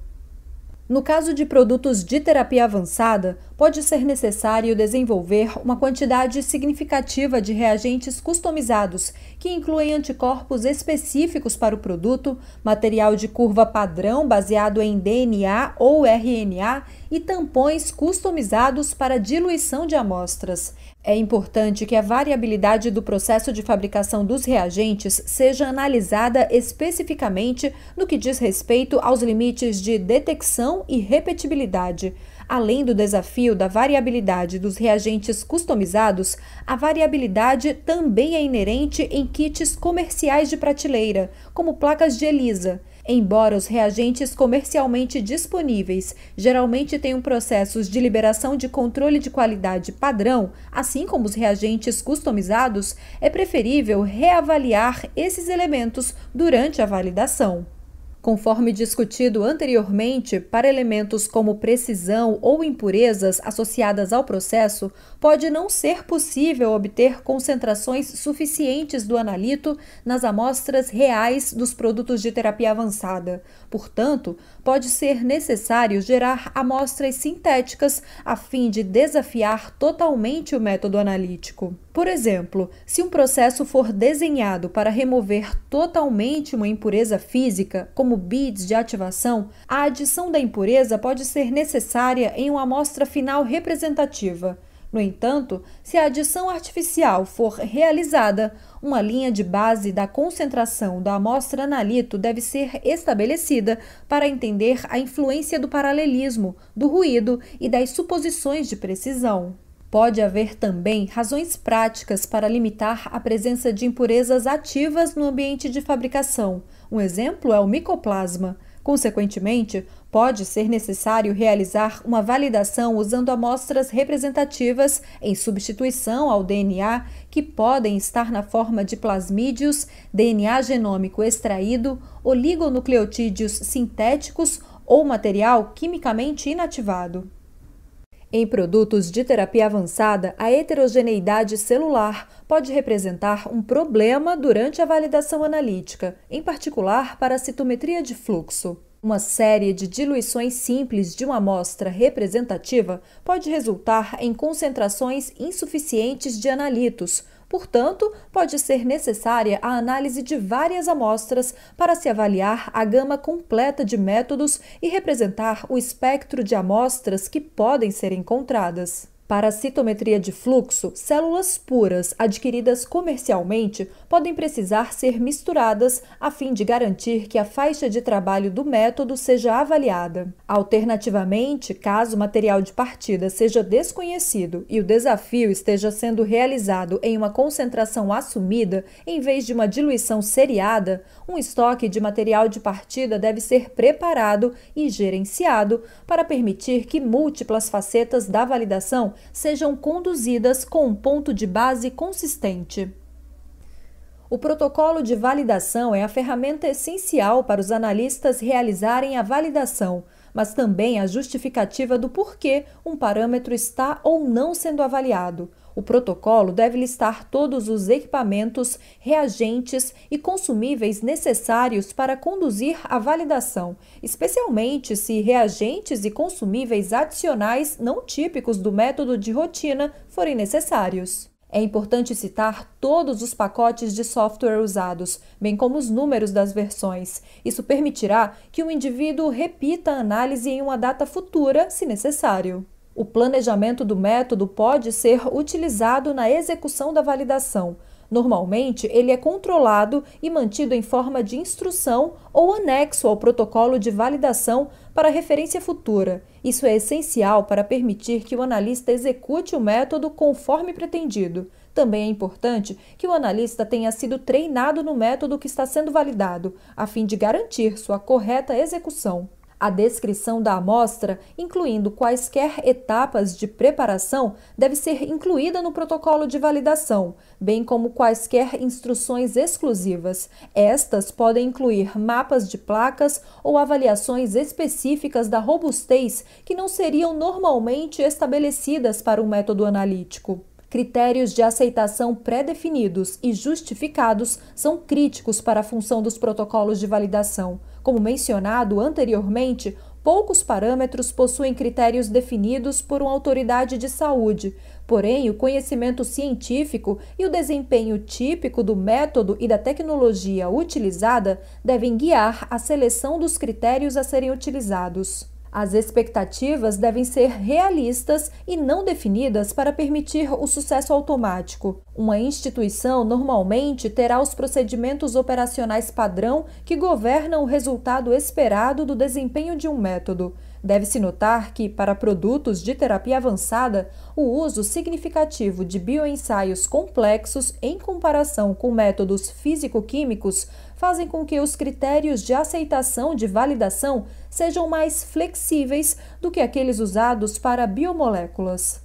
No caso de produtos de terapia avançada, pode ser necessário desenvolver uma quantidade significativa de reagentes customizados, que incluem anticorpos específicos para o produto, material de curva padrão baseado em DNA ou RNA e tampões customizados para diluição de amostras. É importante que a variabilidade do processo de fabricação dos reagentes seja analisada especificamente no que diz respeito aos limites de detecção e repetibilidade. Além do desafio da variabilidade dos reagentes customizados, a variabilidade também é inerente em kits comerciais de prateleira, como placas de ELISA. Embora os reagentes comercialmente disponíveis geralmente tenham processos de liberação de controle de qualidade padrão, assim como os reagentes customizados, é preferível reavaliar esses elementos durante a validação. Conforme discutido anteriormente, para elementos como precisão ou impurezas associadas ao processo, pode não ser possível obter concentrações suficientes do analito nas amostras reais dos produtos de terapia avançada. Portanto, pode ser necessário gerar amostras sintéticas a fim de desafiar totalmente o método analítico. Por exemplo, se um processo for desenhado para remover totalmente uma impureza física, como beads de ativação, a adição da impureza pode ser necessária em uma amostra final representativa. No entanto, se a adição artificial for realizada, uma linha de base da concentração da amostra analito deve ser estabelecida para entender a influência do paralelismo, do ruído e das suposições de precisão. Pode haver também razões práticas para limitar a presença de impurezas ativas no ambiente de fabricação. Um exemplo é o micoplasma. Consequentemente, pode ser necessário realizar uma validação usando amostras representativas em substituição ao DNA, que podem estar na forma de plasmídios, DNA genômico extraído, oligonucleotídeos sintéticos ou material quimicamente inativado. Em produtos de terapia avançada, a heterogeneidade celular pode representar um problema durante a validação analítica, em particular para a citometria de fluxo. Uma série de diluições simples de uma amostra representativa pode resultar em concentrações insuficientes de analitos. Portanto, pode ser necessária a análise de várias amostras para se avaliar a gama completa de métodos e representar o espectro de amostras que podem ser encontradas. Para a citometria de fluxo, células puras adquiridas comercialmente podem precisar ser misturadas a fim de garantir que a faixa de trabalho do método seja avaliada. Alternativamente, caso o material de partida seja desconhecido e o desafio esteja sendo realizado em uma concentração assumida em vez de uma diluição seriada, um estoque de material de partida deve ser preparado e gerenciado para permitir que múltiplas facetas da validação sejam conduzidas com um ponto de base consistente. O protocolo de validação é a ferramenta essencial para os analistas realizarem a validação, mas também a justificativa do porquê um parâmetro está ou não sendo avaliado. O protocolo deve listar todos os equipamentos, reagentes e consumíveis necessários para conduzir a validação, especialmente se reagentes e consumíveis adicionais não típicos do método de rotina forem necessários. É importante citar todos os pacotes de software usados, bem como os números das versões. Isso permitirá que o indivíduo repita a análise em uma data futura, se necessário. O planejamento do método pode ser utilizado na execução da validação. Normalmente, ele é controlado e mantido em forma de instrução ou anexo ao protocolo de validação para referência futura. Isso é essencial para permitir que o analista execute o método conforme pretendido. Também é importante que o analista tenha sido treinado no método que está sendo validado, a fim de garantir sua correta execução. A descrição da amostra, incluindo quaisquer etapas de preparação, deve ser incluída no protocolo de validação, bem como quaisquer instruções exclusivas. Estas podem incluir mapas de placas ou avaliações específicas da robustez que não seriam normalmente estabelecidas para um método analítico. Critérios de aceitação pré-definidos e justificados são críticos para a função dos protocolos de validação. Como mencionado anteriormente, poucos parâmetros possuem critérios definidos por uma autoridade de saúde, porém o conhecimento científico e o desempenho típico do método e da tecnologia utilizada devem guiar a seleção dos critérios a serem utilizados. As expectativas devem ser realistas e não definidas para permitir o sucesso automático. Uma instituição normalmente terá os procedimentos operacionais padrão que governam o resultado esperado do desempenho de um método. Deve-se notar que, para produtos de terapia avançada, o uso significativo de bioensaios complexos em comparação com métodos físico-químicos fazem com que os critérios de aceitação de validação sejam mais flexíveis do que aqueles usados para biomoléculas.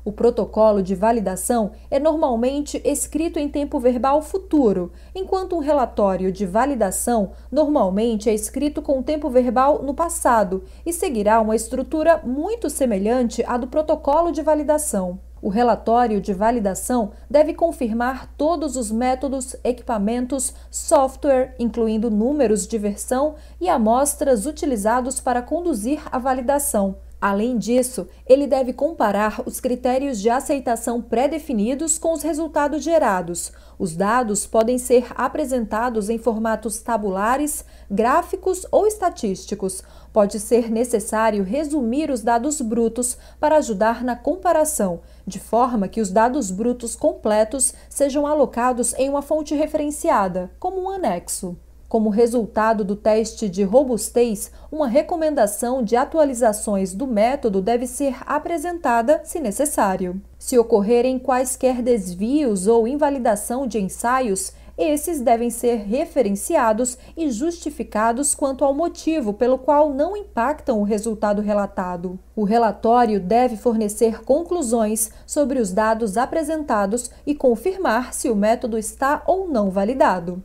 O protocolo de validação é normalmente escrito em tempo verbal futuro, enquanto um relatório de validação normalmente é escrito com tempo verbal no passado e seguirá uma estrutura muito semelhante à do protocolo de validação. O relatório de validação deve confirmar todos os métodos, equipamentos, software, incluindo números de versão e amostras utilizados para conduzir a validação. Além disso, ele deve comparar os critérios de aceitação pré-definidos com os resultados gerados. Os dados podem ser apresentados em formatos tabulares, gráficos ou estatísticos. Pode ser necessário resumir os dados brutos para ajudar na comparação, de forma que os dados brutos completos sejam alocados em uma fonte referenciada, como um anexo. Como resultado do teste de robustez, uma recomendação de atualizações do método deve ser apresentada, se necessário. Se ocorrerem quaisquer desvios ou invalidação de ensaios, esses devem ser referenciados e justificados quanto ao motivo pelo qual não impactam o resultado relatado. O relatório deve fornecer conclusões sobre os dados apresentados e confirmar se o método está ou não validado.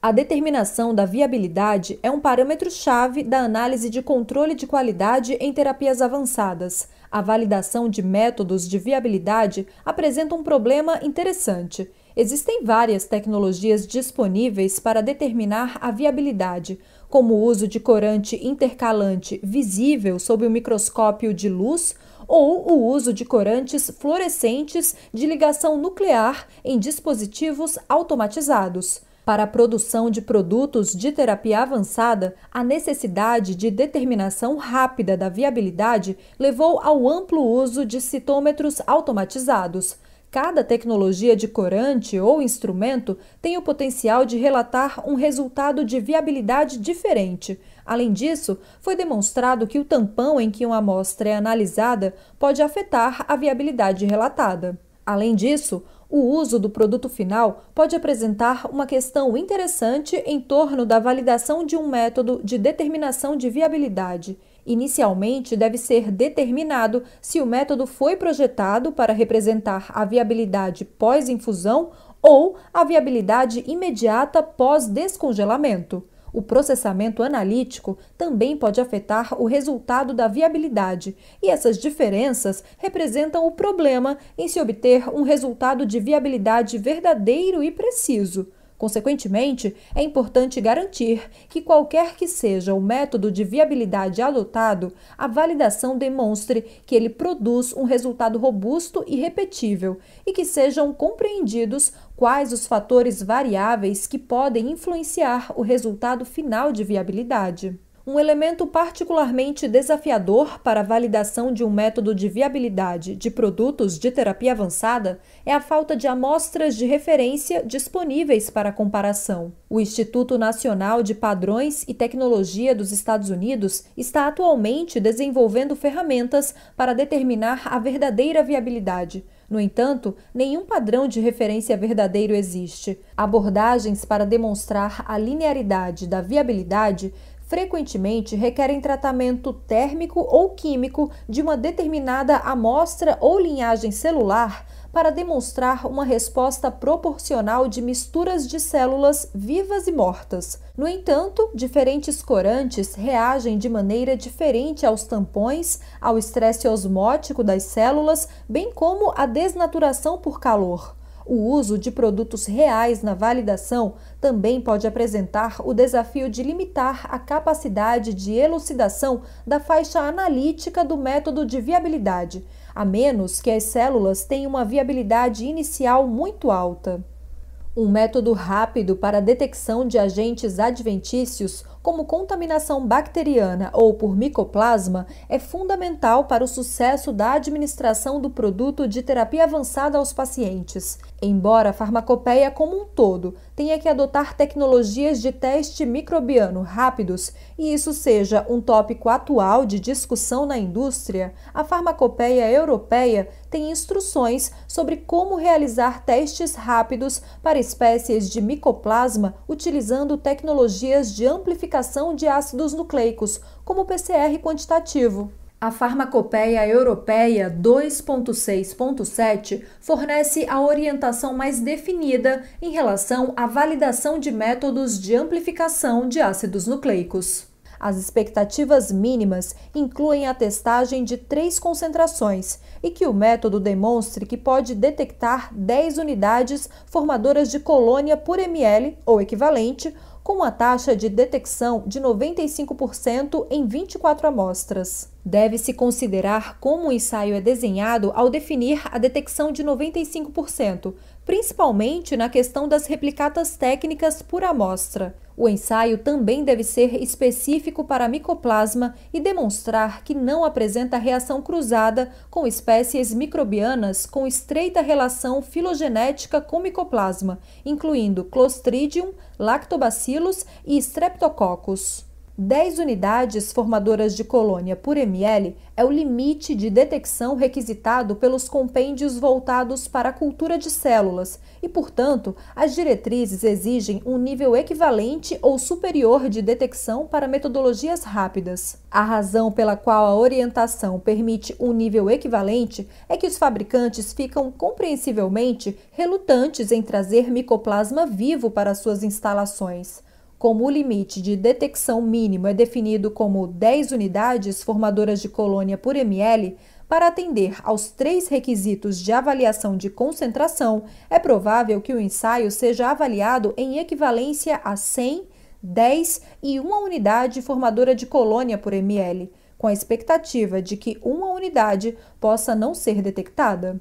A determinação da viabilidade é um parâmetro-chave da análise de controle de qualidade em terapias avançadas. A validação de métodos de viabilidade apresenta um problema interessante. Existem várias tecnologias disponíveis para determinar a viabilidade, como o uso de corante intercalante visível sob o microscópio de luz ou o uso de corantes fluorescentes de ligação nuclear em dispositivos automatizados. Para a produção de produtos de terapia avançada, a necessidade de determinação rápida da viabilidade levou ao amplo uso de citômetros automatizados. Cada tecnologia de corante ou instrumento tem o potencial de relatar um resultado de viabilidade diferente. Além disso, foi demonstrado que o tampão em que uma amostra é analisada pode afetar a viabilidade relatada. Além disso, o uso do produto final pode apresentar uma questão interessante em torno da validação de um método de determinação de viabilidade. Inicialmente, deve ser determinado se o método foi projetado para representar a viabilidade pós-infusão ou a viabilidade imediata pós-descongelamento. O processamento analítico também pode afetar o resultado da viabilidade, e essas diferenças representam o problema em se obter um resultado de viabilidade verdadeiro e preciso. Consequentemente, é importante garantir que qualquer que seja o método de viabilidade adotado, a validação demonstre que ele produz um resultado robusto e repetível e que sejam compreendidos quais os fatores variáveis que podem influenciar o resultado final de viabilidade. Um elemento particularmente desafiador para a validação de um método de viabilidade de produtos de terapia avançada é a falta de amostras de referência disponíveis para comparação. O Instituto Nacional de Padrões e Tecnologia dos Estados Unidos está atualmente desenvolvendo ferramentas para determinar a verdadeira viabilidade. No entanto, nenhum padrão de referência verdadeiro existe. Abordagens para demonstrar a linearidade da viabilidade frequentemente requerem tratamento térmico ou químico de uma determinada amostra ou linhagem celular para demonstrar uma resposta proporcional de misturas de células vivas e mortas. No entanto, diferentes corantes reagem de maneira diferente aos tampões, ao estresse osmótico das células, bem como à desnaturação por calor. O uso de produtos reais na validação também pode apresentar o desafio de limitar a capacidade de elucidação da faixa analítica do método de viabilidade, a menos que as células tenham uma viabilidade inicial muito alta. Um método rápido para a detecção de agentes adventícios como contaminação bacteriana ou por micoplasma, é fundamental para o sucesso da administração do produto de terapia avançada aos pacientes. Embora a farmacopeia como um todo tenha que adotar tecnologias de teste microbiano rápidos e isso seja um tópico atual de discussão na indústria, a farmacopeia europeia tem instruções sobre como realizar testes rápidos para espécies de micoplasma utilizando tecnologias de amplificação de ácidos nucleicos, como o PCR quantitativo. A Farmacopeia Europeia 2.6.7 fornece a orientação mais definida em relação à validação de métodos de amplificação de ácidos nucleicos. As expectativas mínimas incluem a testagem de 3 concentrações e que o método demonstre que pode detectar 10 unidades formadoras de colônia por ml ou equivalente, com uma taxa de detecção de 95% em 24 amostras. Deve-se considerar como o ensaio é desenhado ao definir a detecção de 95%, principalmente na questão das replicatas técnicas por amostra. O ensaio também deve ser específico para a micoplasma e demonstrar que não apresenta reação cruzada com espécies microbianas com estreita relação filogenética com micoplasma, incluindo Clostridium, Lactobacillus e Streptococcus. 10 unidades formadoras de colônia por ml é o limite de detecção requisitado pelos compêndios voltados para a cultura de células e, portanto, as diretrizes exigem um nível equivalente ou superior de detecção para metodologias rápidas. A razão pela qual a orientação permite um nível equivalente é que os fabricantes ficam compreensivelmente relutantes em trazer micoplasma vivo para suas instalações. Como o limite de detecção mínimo é definido como 10 unidades formadoras de colônia por ml, para atender aos 3 requisitos de avaliação de concentração, é provável que o ensaio seja avaliado em equivalência a 100, 10 e 1 unidade formadora de colônia por ml, com a expectativa de que uma unidade possa não ser detectada.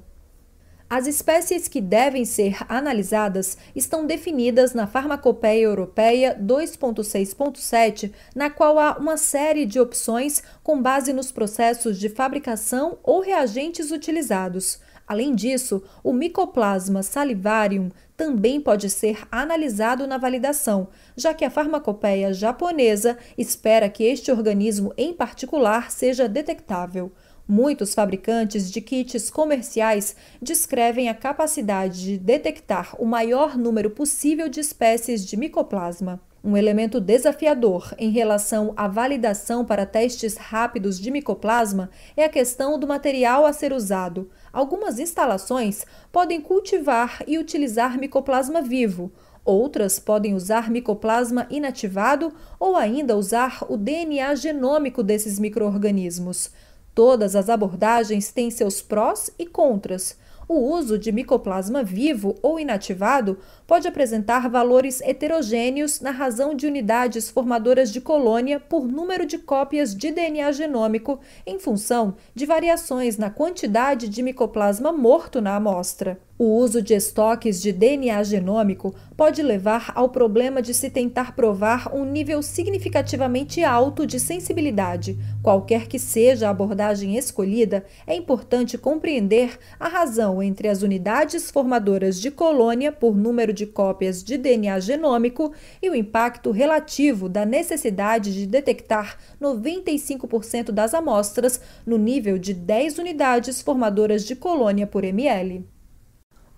As espécies que devem ser analisadas estão definidas na Farmacopeia Europeia 2.6.7, na qual há uma série de opções com base nos processos de fabricação ou reagentes utilizados. Além disso, o Mycoplasma salivarium também pode ser analisado na validação, já que a farmacopeia japonesa espera que este organismo em particular seja detectável. Muitos fabricantes de kits comerciais descrevem a capacidade de detectar o maior número possível de espécies de micoplasma. Um elemento desafiador em relação à validação para testes rápidos de micoplasma é a questão do material a ser usado. Algumas instalações podem cultivar e utilizar micoplasma vivo. Outras podem usar micoplasma inativado ou ainda usar o DNA genômico desses micro-organismos. Todas as abordagens têm seus prós e contras. O uso de micoplasma vivo ou inativado pode apresentar valores heterogêneos na razão de unidades formadoras de colônia por número de cópias de DNA genômico em função de variações na quantidade de micoplasma morto na amostra. O uso de estoques de DNA genômico pode levar ao problema de se tentar provar um nível significativamente alto de sensibilidade. Qualquer que seja a abordagem escolhida, é importante compreender a razão entre as unidades formadoras de colônia por número de cópias de DNA genômico e o impacto relativo da necessidade de detectar 95% das amostras no nível de 10 unidades formadoras de colônia por ml.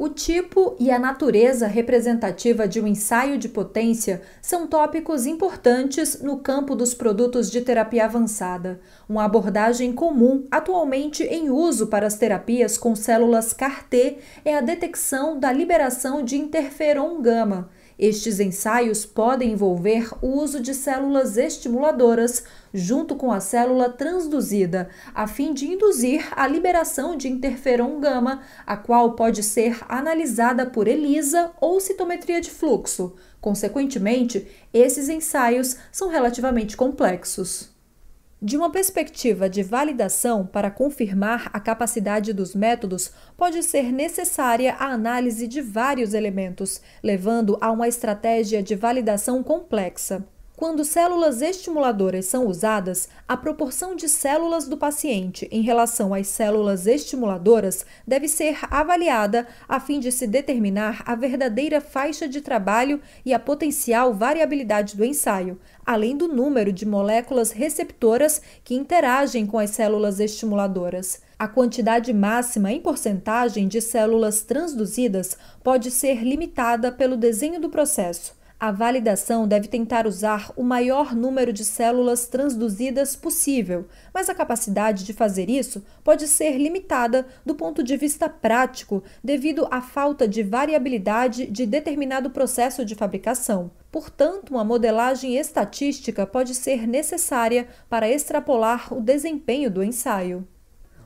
O tipo e a natureza representativa de um ensaio de potência são tópicos importantes no campo dos produtos de terapia avançada. Uma abordagem comum atualmente em uso para as terapias com células CAR-T é a detecção da liberação de interferon gama. Estes ensaios podem envolver o uso de células estimuladoras junto com a célula transduzida, a fim de induzir a liberação de interferon gama, a qual pode ser analisada por ELISA ou citometria de fluxo. Consequentemente, esses ensaios são relativamente complexos. De uma perspectiva de validação para confirmar a capacidade dos métodos, pode ser necessária a análise de vários elementos, levando a uma estratégia de validação complexa. Quando células estimuladoras são usadas, a proporção de células do paciente em relação às células estimuladoras deve ser avaliada a fim de se determinar a verdadeira faixa de trabalho e a potencial variabilidade do ensaio, além do número de moléculas receptoras que interagem com as células estimuladoras. A quantidade máxima em porcentagem de células transduzidas pode ser limitada pelo desenho do processo. A validação deve tentar usar o maior número de células transduzidas possível, mas a capacidade de fazer isso pode ser limitada do ponto de vista prático devido à falta de variabilidade de determinado processo de fabricação. Portanto, uma modelagem estatística pode ser necessária para extrapolar o desempenho do ensaio.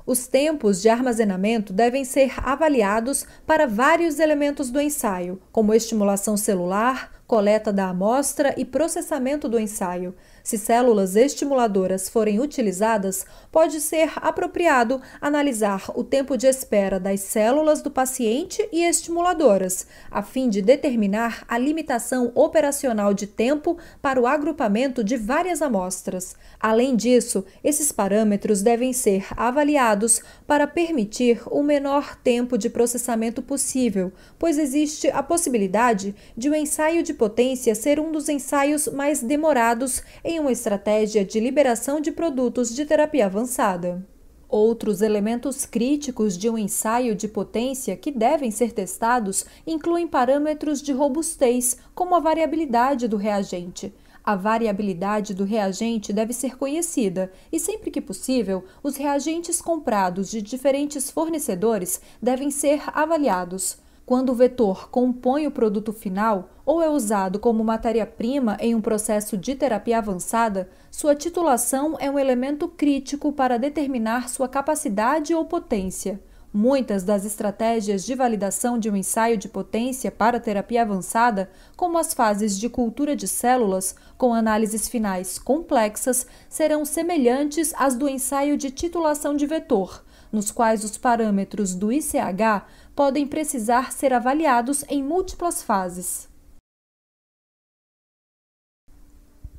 Os tempos de armazenamento devem ser avaliados para vários elementos do ensaio, como estimulação celular, coleta da amostra e processamento do ensaio. Se células estimuladoras forem utilizadas, pode ser apropriado analisar o tempo de espera das células do paciente e estimuladoras, a fim de determinar a limitação operacional de tempo para o agrupamento de várias amostras. Além disso, esses parâmetros devem ser avaliados para permitir o menor tempo de processamento possível, pois existe a possibilidade de o ensaio de potência ser um dos ensaios mais demorados em uma estratégia de liberação de produtos de terapia avançada. Outros elementos críticos de um ensaio de potência que devem ser testados incluem parâmetros de robustez, como a variabilidade do reagente. A variabilidade do reagente deve ser conhecida e, sempre que possível, os reagentes comprados de diferentes fornecedores devem ser avaliados. Quando o vetor compõe o produto final ou é usado como matéria-prima em um processo de terapia avançada, sua titulação é um elemento crítico para determinar sua capacidade ou potência. Muitas das estratégias de validação de um ensaio de potência para terapia avançada, como as fases de cultura de células, com análises finais complexas, serão semelhantes às do ensaio de titulação de vetor, nos quais os parâmetros do ICH podem precisar ser avaliados em múltiplas fases.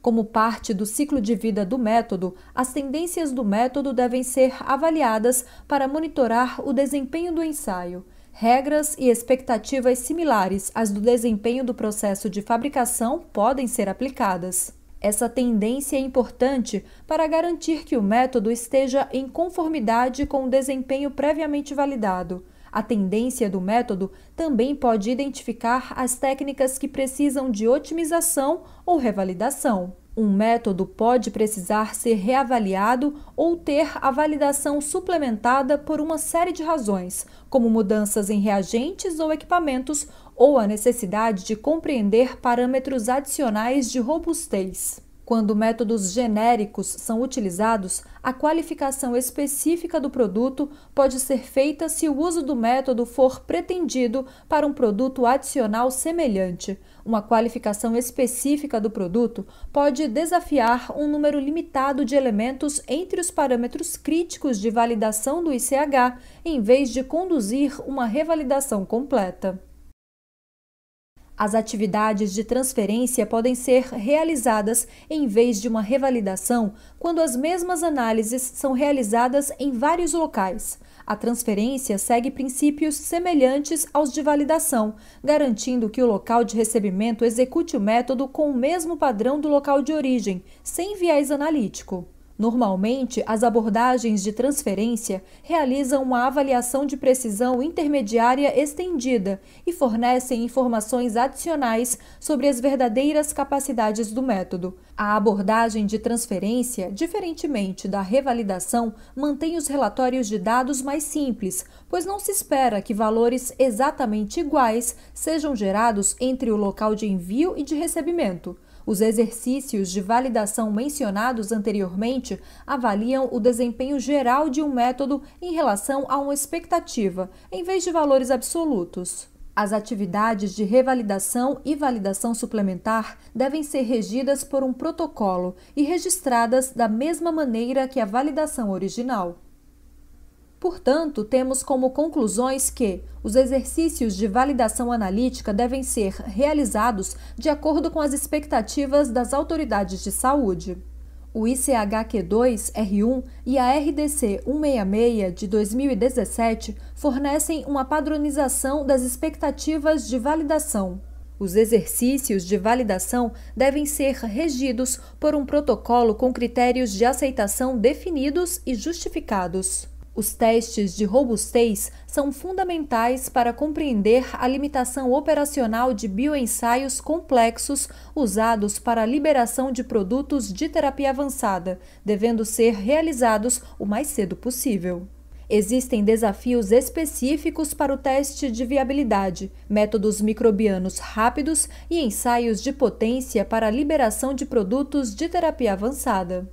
Como parte do ciclo de vida do método, as tendências do método devem ser avaliadas para monitorar o desempenho do ensaio. Regras e expectativas similares às do desempenho do processo de fabricação podem ser aplicadas. Essa tendência é importante para garantir que o método esteja em conformidade com o desempenho previamente validado. A tendência do método também pode identificar as técnicas que precisam de otimização ou revalidação. Um método pode precisar ser reavaliado ou ter a validação suplementada por uma série de razões, como mudanças em reagentes ou equipamentos, ou a necessidade de compreender parâmetros adicionais de robustez. Quando métodos genéricos são utilizados, a qualificação específica do produto pode ser feita se o uso do método for pretendido para um produto adicional semelhante. Uma qualificação específica do produto pode desafiar um número limitado de elementos entre os parâmetros críticos de validação do ICH, em vez de conduzir uma revalidação completa. As atividades de transferência podem ser realizadas em vez de uma revalidação quando as mesmas análises são realizadas em vários locais. A transferência segue princípios semelhantes aos de validação, garantindo que o local de recebimento execute o método com o mesmo padrão do local de origem, sem viés analítico. Normalmente, as abordagens de transferência realizam uma avaliação de precisão intermediária estendida e fornecem informações adicionais sobre as verdadeiras capacidades do método. A abordagem de transferência, diferentemente da revalidação, mantém os relatórios de dados mais simples, pois não se espera que valores exatamente iguais sejam gerados entre o local de envio e de recebimento. Os exercícios de validação mencionados anteriormente avaliam o desempenho geral de um método em relação a uma expectativa, em vez de valores absolutos. As atividades de revalidação e validação suplementar devem ser regidas por um protocolo e registradas da mesma maneira que a validação original. Portanto, temos como conclusões que os exercícios de validação analítica devem ser realizados de acordo com as expectativas das autoridades de saúde. O ICHQ2-R1 e a RDC 166 de 2017 fornecem uma padronização das expectativas de validação. Os exercícios de validação devem ser regidos por um protocolo com critérios de aceitação definidos e justificados. Os testes de robustez são fundamentais para compreender a limitação operacional de bioensaios complexos usados para a liberação de produtos de terapia avançada, devendo ser realizados o mais cedo possível. Existem desafios específicos para o teste de viabilidade, métodos microbianos rápidos e ensaios de potência para a liberação de produtos de terapia avançada.